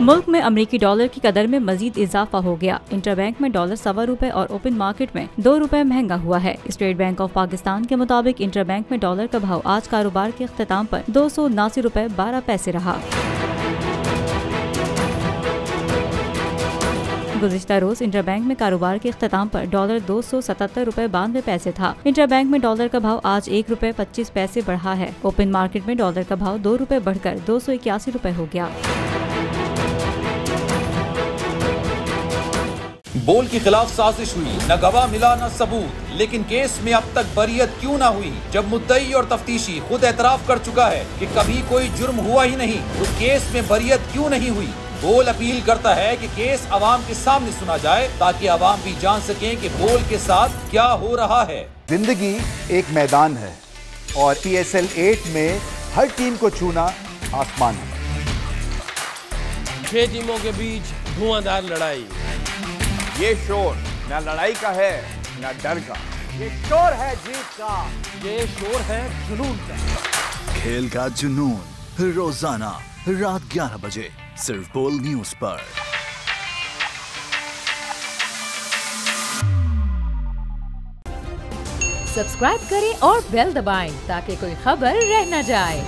मुल्क में अमरीकी डॉलर की कदर में मजीद इजाफा हो गया। इंटरबैंक में डॉलर ₹1.25 और ओपन मार्केट में ₹2 महंगा हुआ है। स्टेट बैंक ऑफ पाकिस्तान के मुताबिक इंटरबैंक में डॉलर का भाव आज कारोबार के अख्ताम पर ₹279.12 रहा। गुज़िश्ता रोज इंटरबैंक में कारोबार के अख्ताम पर डॉलर $277.92 था। इंटरबैंक में डॉलर का भाव आज ₹1.25 बढ़ा है। ओपन मार्केट में डॉलर का भाव ₹2 बढ़कर ₹281 हो गया। बोल के खिलाफ साजिश हुई, न गवाह मिला न सबूत, लेकिन केस में अब तक बरियत क्यों न हुई? जब मुद्दई और तफ्तीशी खुद एतराफ कर चुका है कि कभी कोई जुर्म हुआ ही नहीं, तो केस में बरियत क्यों नहीं हुई? बोल अपील करता है कि केस अवाम के सामने सुना जाए ताकि अवाम भी जान सकें कि बोल के साथ क्या हो रहा है। जिंदगी एक मैदान है और PSL 8 में हर टीम को छूना आसमान है। 6 टीमों के बीच धुआंधार लड़ाई। ये शोर न लड़ाई का है न डर का, ये शोर है जीत का, ये शोर है जुनून का। खेल का जुनून रोजाना रात 11 बजे सिर्फ बोल न्यूज पर। सब्सक्राइब करें और बेल दबाएं ताकि कोई खबर रह न जाए।